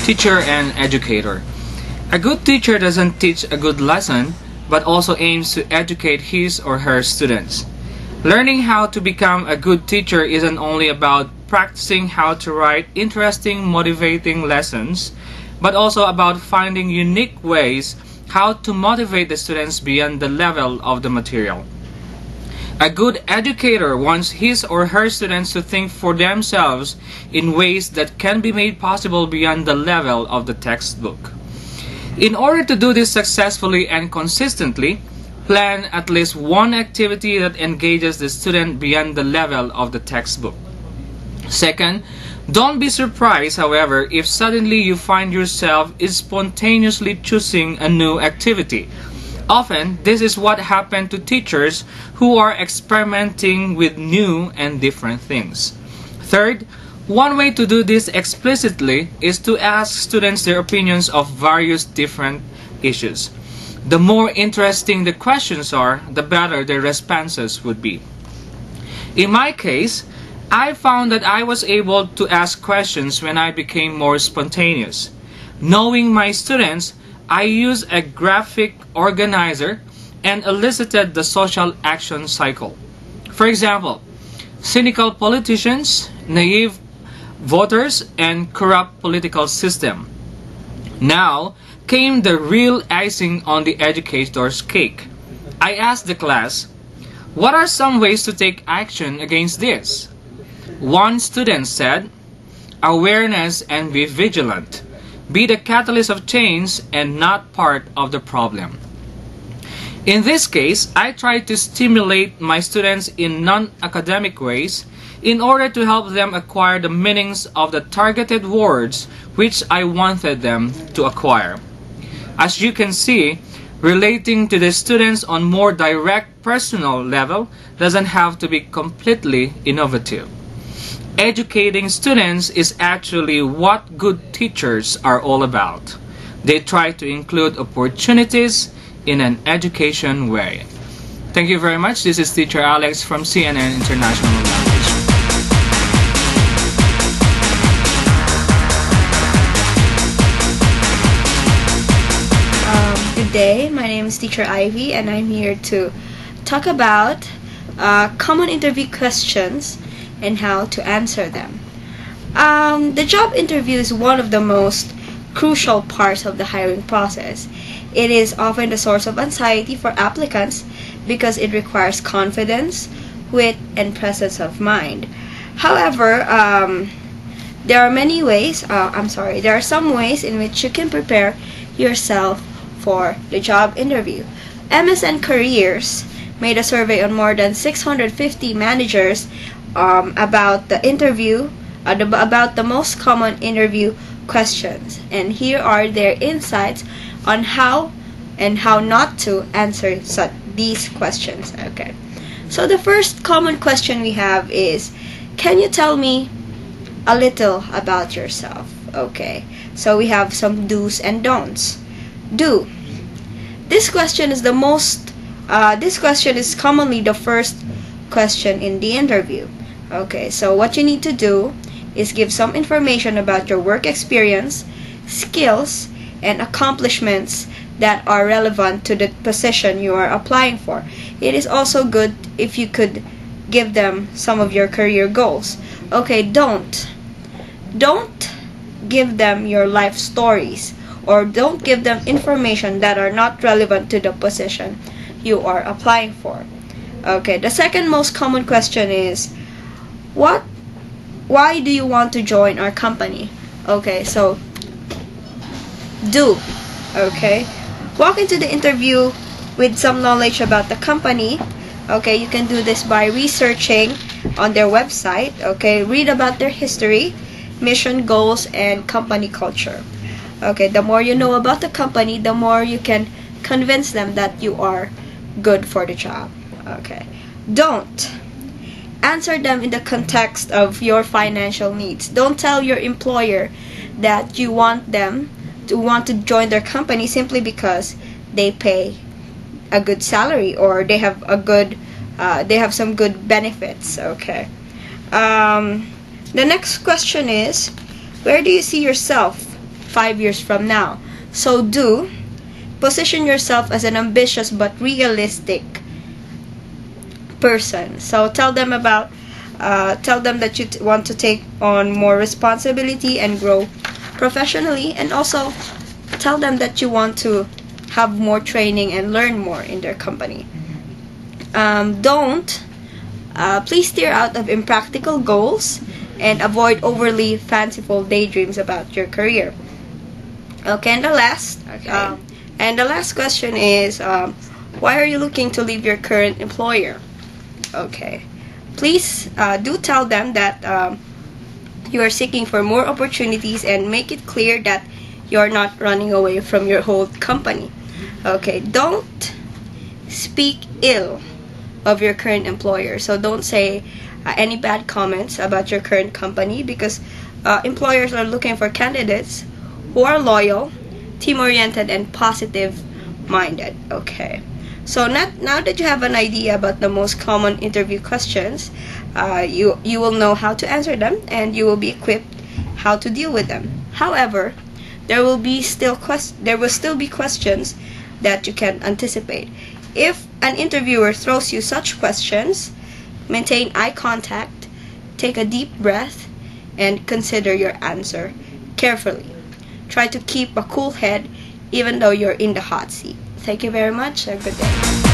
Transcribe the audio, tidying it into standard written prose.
Teacher and educator. A good teacher doesn't teach a good lesson, but also aims to educate his or her students. Learning how to become a good teacher isn't only about practicing how to write interesting, motivating lessons, but also about finding unique ways how to motivate the students beyond the level of the material. A good educator wants his or her students to think for themselves in ways that can be made possible beyond the level of the textbook. In order to do this successfully and consistently, plan at least one activity that engages the student beyond the level of the textbook. Second, don't be surprised, however, if suddenly you find yourself spontaneously choosing a new activity. Often, this is what happens to teachers who are experimenting with new and different things. Third, one way to do this explicitly is to ask students their opinions of various different issues. The more interesting the questions are, the better their responses would be. In my case, I found that I was able to ask questions when I became more spontaneous. Knowing my students, I used a graphic organizer and elicited the social action cycle. For example, cynical politicians, naive voters, and corrupt political system. Now came the real icing on the educator's cake. I asked the class, what are some ways to take action against this? One student said, awareness and be vigilant. Be the catalyst of change and not part of the problem. In this case, I tried to stimulate my students in non-academic ways in order to help them acquire the meanings of the targeted words which I wanted them to acquire. As you can see, relating to the students on more direct personal level doesn't have to be completely innovative. Educating students is actually what good teachers are all about. They try to include opportunities in an education way. Thank you very much. This is Teacher Alex from CNN International Language. Good day, my name is Teacher Ivy and I'm here to talk about common interview questions and how to answer them. The job interview is one of the most crucial parts of the hiring process. It is often the source of anxiety for applicants because it requires confidence, wit, and presence of mind. However, there are some ways in which you can prepare yourself for the job interview. MSN Careers made a survey on more than 650 managers about the most common interview questions, and here are their insights on how not to answer these questions. Okay, so the first common question we have is, can you tell me a little about yourself? Okay, so we have some do's and don'ts. Do. This question is commonly the first question in the interview. Okay, so what you need to do is give some information about your work experience, skills, and accomplishments that are relevant to the position you are applying for. It is also good if you could give them some of your career goals. Okay, don't give them your life stories, or don't give them information that are not relevant to the position you are applying for. Okay, the second most common question is, why do you want to join our company? Okay, so do. Okay, walk into the interview with some knowledge about the company. Okay, you can do this by researching on their website. Okay, read about their history, mission, goals, and company culture. Okay, the more you know about the company, the more you can convince them that you are good for the job. Okay, don't. Answer them in the context of your financial needs. Don't tell your employer that you want them to join their company simply because they pay a good salary or they have some good benefits. Okay. The next question is, where do you see yourself 5 years from now. So do position yourself as an ambitious but realistic person. So tell them that you want to take on more responsibility and grow professionally, and also tell them that you want to have more training and learn more in their company. Please steer out of impractical goals and avoid overly fanciful daydreams about your career. Okay, and the last question is, why are you looking to leave your current employer? Okay, please do tell them that you are seeking for more opportunities, and make it clear that you're not running away from your old company. Okay, don't speak ill of your current employer. So don't say any bad comments about your current company, because employers are looking for candidates who are loyal, team-oriented, and positive-minded. Okay, so now that you have an idea about the most common interview questions, you will know how to answer them, and you will be equipped how to deal with them. However, there will still be questions that you can anticipate. If an interviewer throws you such questions, maintain eye contact, take a deep breath, and consider your answer carefully. Try to keep a cool head even though you're in the hot seat. Thank you very much. Have a good day.